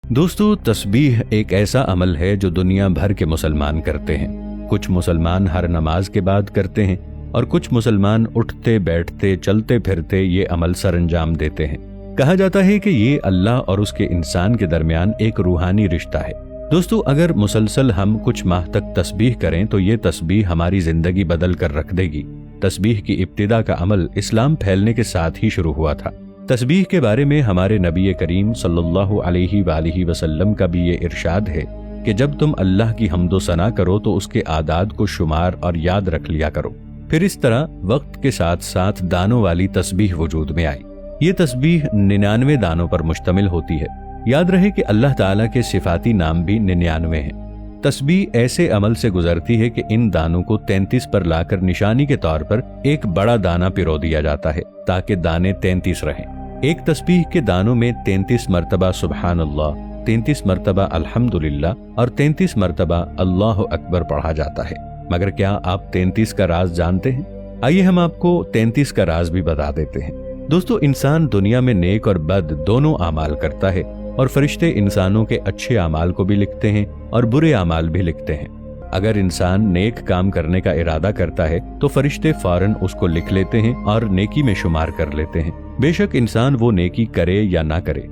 दोस्तों, तस्बीह एक ऐसा अमल है जो दुनिया भर के मुसलमान करते हैं। कुछ मुसलमान हर नमाज के बाद करते हैं और कुछ मुसलमान उठते बैठते चलते फिरते ये अमल सरअंजाम देते हैं। कहा जाता है कि ये अल्लाह और उसके इंसान के दरमियान एक रूहानी रिश्ता है। दोस्तों, अगर मुसलसल हम कुछ माह तक तस्बीह करें तो ये तस्बीह हमारी जिंदगी बदल कर रख देगी। तस्बीह की इब्तिदा का अमल इस्लाम फैलने के साथ ही शुरू हुआ था। तस्बीह के बारे में हमारे नबी करीम सल्लल्लाहु अलैहि वसल्लम का भी ये इरशाद है कि जब तुम अल्लाह की हम्दो सना करो तो उसके आदाद को शुमार और याद रख लिया करो। फिर इस तरह वक्त के साथ साथ दानों वाली तस्बीह वजूद में आई। ये तस्बीह 99 दानों पर मुश्तमिल होती है। याद रहे कि अल्लाह ताला के सिफाती नाम भी 99 हैं। तस्बीह ऐसे अमल से गुजरती है कि इन दानों को 33 पर लाकर निशानी के तौर पर एक बड़ा दाना पिरो दिया जाता है ताकि दाने 33 रहें। एक तस्बीह के दानों में 33 मरतबा सुबहान अल्लाह, 33 मरतबा अल्हम्दुलिल्लाह और 33 मरतबा अल्लाह अकबर पढ़ा जाता है। मगर क्या आप 33 का राज जानते हैं? आइए हम आपको 33 का राज भी बता देते हैं। दोस्तों, इंसान दुनिया में नेक और बद दोनों आमाल करता है और फरिश्ते इंसानों के अच्छे आमाल को भी लिखते हैं और बुरे आमाल भी लिखते हैं। अगर इंसान नेक काम करने का इरादा करता है तो फरिश्ते फौरन उसको लिख लेते हैं और नेकी में शुमार कर लेते हैं, बेशक इंसान वो नेकी करे या ना करे।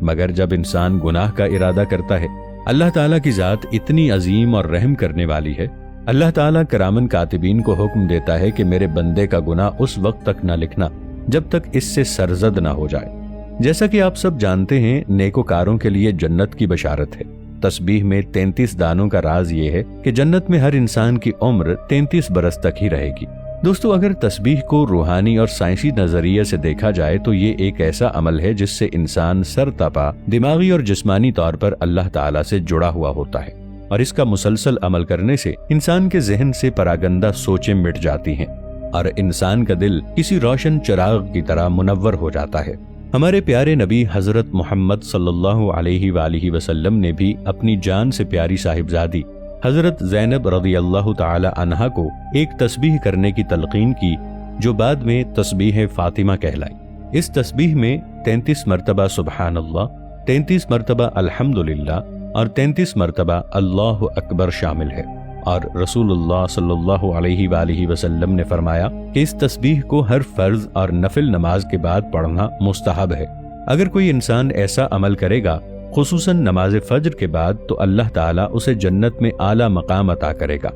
मगर जब इंसान गुनाह का इरादा करता है, अल्लाह ताला की जात इतनी अजीम और रहम करने वाली है। अल्लाह ताला करामन कातिबीन को हुक्म देता है कि मेरे बंदे का गुनाह उस वक्त तक न लिखना जब तक इससे सरजद ना हो जाए। जैसा कि आप सब जानते हैं, नेकोकारों के लिए जन्नत की बशारत है। तस्बीह में 33 दानों का राज ये है कि जन्नत में हर इंसान की उम्र 33 बरस तक ही रहेगी। दोस्तों, अगर तस्बीह को रूहानी और साइंसी नजरिए से देखा जाए तो ये एक ऐसा अमल है जिससे इंसान सरतपा दिमागी और जिस्मानी तौर पर अल्लाह ताला से जुड़ा हुआ होता है और इसका मुसलसल अमल करने से इंसान के जहन से परागंदा सोचें मिट जाती हैं और इंसान का दिल किसी रोशन चिराग की तरह मुनव्वर हो जाता है। हमारे प्यारे नबी हजरत मोहम्मद सल्लल्लाहु अलैहि वसल्लम ने भी अपनी जान से प्यारी साहिबजादी हजरत ज़ैनब रज़ियल्लाहु ताला अन्हा को एक तस्बीह करने की तलकीन की, जो बाद में तस्बीह फातिमा कहलाई। इस तस्बीह में 33 मरतबा सुबहान अल्लाह, 33 मरतबा अल्हम्दुलिल्लाह और 33 मरतबा अल्लाह अकबर शामिल है। और रसूलुल्लाह सल्लल्लाहु अलैहि वसल्लम ने फरमाया कि इस तस्बीह को हर फर्ज और नफिल नमाज के बाद पढ़ना मुस्तहब है। अगर कोई इंसान ऐसा अमल करेगा, खुसूसन नमाज फज्र के बाद, तो अल्लाह ताला उसे जन्नत में आला मकाम अता करेगा।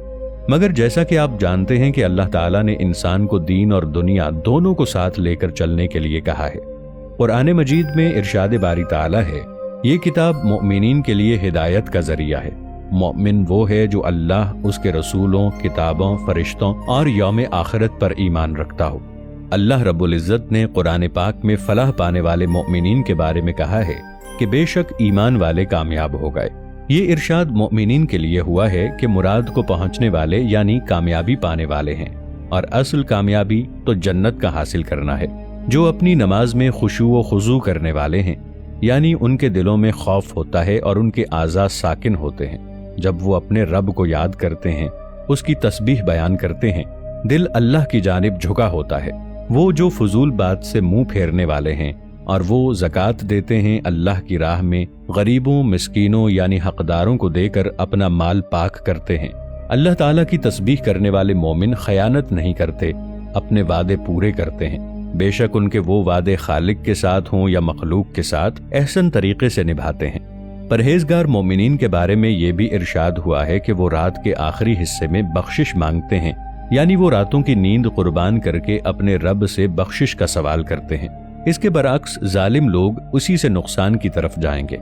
मगर जैसा कि आप जानते हैं कि अल्लाह ताला ने इंसान को दीन और दुनिया दोनों को साथ लेकर चलने के लिए कहा है। कुरान मजीद में इरशाद बारी ताला है, ये किताब मोमिनीन के लिए हिदायत का जरिया है। मोमिन वो है जो अल्लाह, उसके रसूलों, किताबों, फरिश्तों और यौम आखिरत पर ईमान रखता हो। अल्लाह रब्बुल इज़्ज़त ने कुरान पाक में फलाह पाने वाले मोमिनीन के बारे में कहा है कि बेशक ईमान वाले कामयाब हो गए। ये इरशाद मोमिनीन के लिए हुआ है कि मुराद को पहुंचने वाले यानी कामयाबी पाने वाले हैं, और असल कामयाबी तो जन्नत का हासिल करना है। जो अपनी नमाज में खुशू व खुजू करने वाले हैं, यानी उनके दिलों में खौफ होता है और उनके आज़ा साकिन होते हैं। जब वो अपने रब को याद करते हैं, उसकी तस्बीह बयान करते हैं, दिल अल्लाह की जानिब झुका होता है। वो जो फजूल बात से मुंह फेरने वाले हैं और वो ज़कात देते हैं, अल्लाह की राह में गरीबों, मिस्कीनों यानी हकदारों को देकर अपना माल पाक करते हैं। अल्लाह ताला की तस्बीह करने वाले मोमिन खयानत नहीं करते, अपने वादे पूरे करते हैं। बेशक उनके वो वादे खालिक के साथ हों या मखलूक के साथ, एहसन तरीके से निभाते हैं। परहेजगार मोमिनीन के बारे में ये भी इरशाद हुआ है कि वो रात के आखिरी हिस्से में बख्शिश मांगते हैं, यानी वो रातों की नींद कुर्बान करके अपने रब से बख्शिश का सवाल करते हैं। इसके बरअक्स जालिम लोग उसी से नुकसान की तरफ जाएंगे।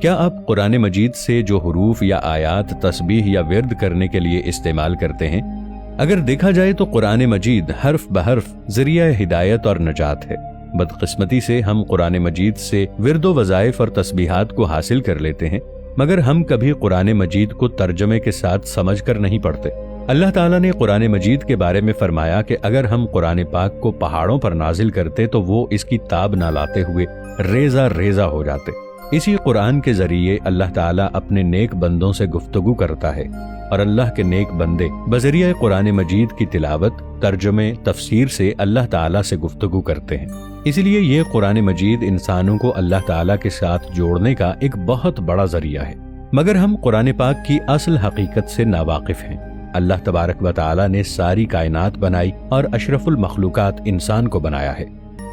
क्या आप कुरान मजीद से जो हुरूफ या आयात तस्बीह या विर्द करने के लिए इस्तेमाल करते हैं? अगर देखा जाए तो कुरान मजीद हर्फ बहर्फ जरिया हिदायत और नजात है। बदकिस्मती से हम कुरान मजीद से विर्दो वज़ाइफ और तस्बीहात को हासिल कर लेते हैं, मगर हम कभी कुरान मजीद को तर्जमे के साथ समझ कर नहीं पढ़ते। अल्लाह ताला ने कुरान मजीद के बारे में फरमाया कि अगर हम कुरान पाक को पहाड़ों पर नाजिल करते तो वो इसकी ताब ना लाते हुए रेजा रेजा हो जाते। इसी कुरान के जरिए अल्लाह ताला अपने नेक बंदों से गुफ्तगू करता है और अल्लाह के नेक बंदे बजरिया कुरान मजीद की तिलावत, तर्जुमे, तफसीर से अल्लाह ताला से गुफ्तगू करते हैं। اسی لیے یہ قرآن مجید انسانوں کو اللہ تعالیٰ کے ساتھ جوڑنے کا ایک بہت بڑا ذریعہ ہے، مگر ہم قرآن پاک کی اصل حقیقت سے ناواقف ہیں۔ اللہ تبارک و تعالیٰ نے ساری کائنات بنائی اور اشرف المخلوقات انسان کو بنایا ہے۔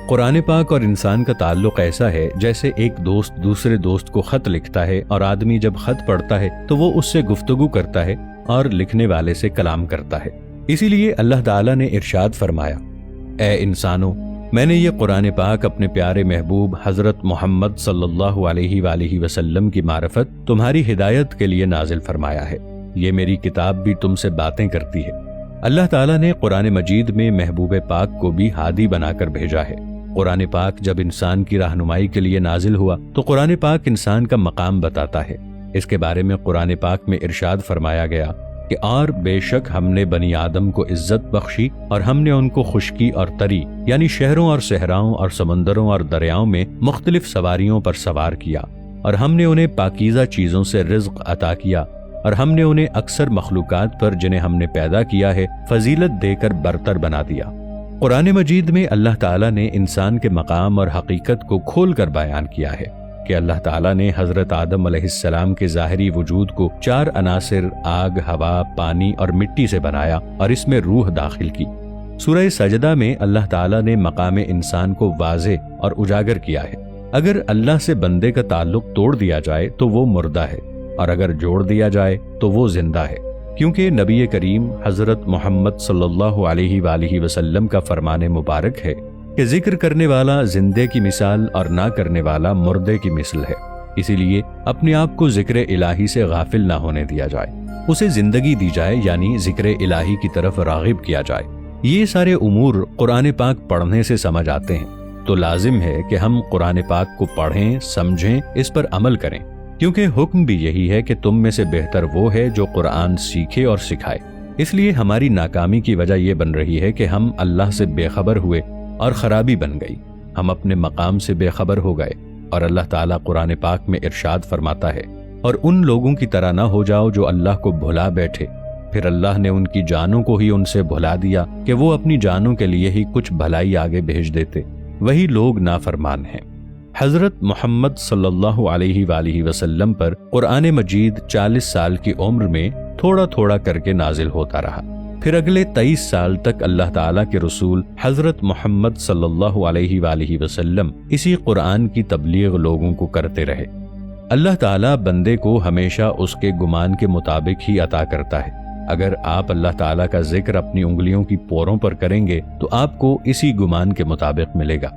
قرآن پاک اور انسان کا تعلق ایسا ہے جیسے ایک دوست دوسرے دوست کو خط لکھتا ہے، اور آدمی جب خط پڑھتا ہے تو وہ اس سے گفتگو کرتا ہے اور لکھنے والے سے کلام کرتا ہے۔ اسی لیے اللہ تعالیٰ نے ارشاد فرمایا، اے انسانوں، میں نے یہ قرآن پاک اپنے پیارے محبوب حضرت محمد صلی اللہ علیہ وآلہ وسلم کی معرفت تمہاری ہدایت کے لیے نازل فرمایا ہے۔ یہ میری کتاب بھی تم سے باتیں کرتی ہے۔ اللہ تعالیٰ نے قرآن مجید میں محبوب پاک کو بھی ہادی بنا کر بھیجا ہے۔ قرآن پاک جب انسان کی رہنمائی کے لیے نازل ہوا تو قرآن پاک انسان کا مقام بتاتا ہے۔ اس کے بارے میں قرآن پاک میں ارشاد فرمایا گیا کہ اور بے شک ہم نے بنی آدم کو عزت بخشی، اور ہم نے ان کو خشکی اور تری یعنی شہروں اور صحراؤں اور سمندروں اور دریاؤں میں مختلف سواریوں پر سوار کیا، اور ہم نے انہیں پاکیزہ چیزوں سے رزق عطا کیا، اور ہم نے انہیں اکثر مخلوقات پر جنہیں ہم نے پیدا کیا ہے فضیلت دے کر برتر بنا دیا۔ قرآن مجید میں اللہ تعالیٰ نے انسان کے مقام اور حقیقت کو کھول کر بیان کیا ہے کہ اللہ تعالیٰ نے حضرت آدم علیہ السلام کے ظاہری وجود کو 4 عناصر آگ، ہوا، پانی اور مٹی سے بنایا اور اس میں روح داخل کی۔ سورہ سجدہ میں اللہ تعالیٰ نے مقام انسان کو واضح اور اجاگر کیا ہے۔ اگر اللہ سے بندے کا تعلق توڑ دیا جائے تو وہ مردہ ہے، اور اگر جوڑ دیا جائے تو وہ زندہ ہے، کیونکہ نبی کریم حضرت محمد صلی اللہ علیہ وآلہ وسلم کا فرمان مبارک ہے کہ ذکر کرنے والا زندے کی مثال اور نہ کرنے والا مردے کی مثل ہے۔ اسی لیے اپنے آپ کو ذکر الہی سے غافل نہ ہونے دیا جائے، اسے زندگی دی جائے، یعنی ذکر الہی کی طرف راغب کیا جائے۔ یہ سارے امور قرآن پاک پڑھنے سے سمجھ آتے ہیں، تو لازم ہے کہ ہم قرآن پاک کو پڑھیں، سمجھیں، اس پر عمل کریں، کیونکہ حکم بھی یہی ہے کہ تم میں سے بہتر وہ ہے جو قرآن سیکھے اور سکھائے۔ اس لیے ہماری ناکامی کی وجہ یہ بن رہی ہے کہ ہم اللہ سے بے خبر ہوئے اور خرابی بن گئی، ہم اپنے مقام سے بے خبر ہو گئے۔ اور اللہ تعالیٰ قرآن پاک میں ارشاد فرماتا ہے، اور ان لوگوں کی طرح نہ ہو جاؤ جو اللہ کو بھلا بیٹھے، پھر اللہ نے ان کی جانوں کو ہی ان سے بھلا دیا کہ وہ اپنی جانوں کے لیے ہی کچھ بھلائی آگے بھیج دیتے، وہی لوگ نافرمان ہیں۔ حضرت محمد صلی اللہ علیہ وآلہ وسلم پر قرآن مجید 40 سال کی عمر میں تھوڑا تھوڑا کر کے نازل ہوتا رہا، پھر اگلے 23 سال تک اللہ تعالیٰ کے رسول حضرت محمد صلی اللہ علیہ وآلہ وسلم اسی قرآن کی تبلیغ لوگوں کو کرتے رہے۔ اللہ تعالیٰ بندے کو ہمیشہ اس کے گمان کے مطابق ہی عطا کرتا ہے۔ اگر آپ اللہ تعالیٰ کا ذکر اپنی انگلیوں کی پوروں پر کریں گے تو آپ کو اسی گمان کے مطابق ملے گا۔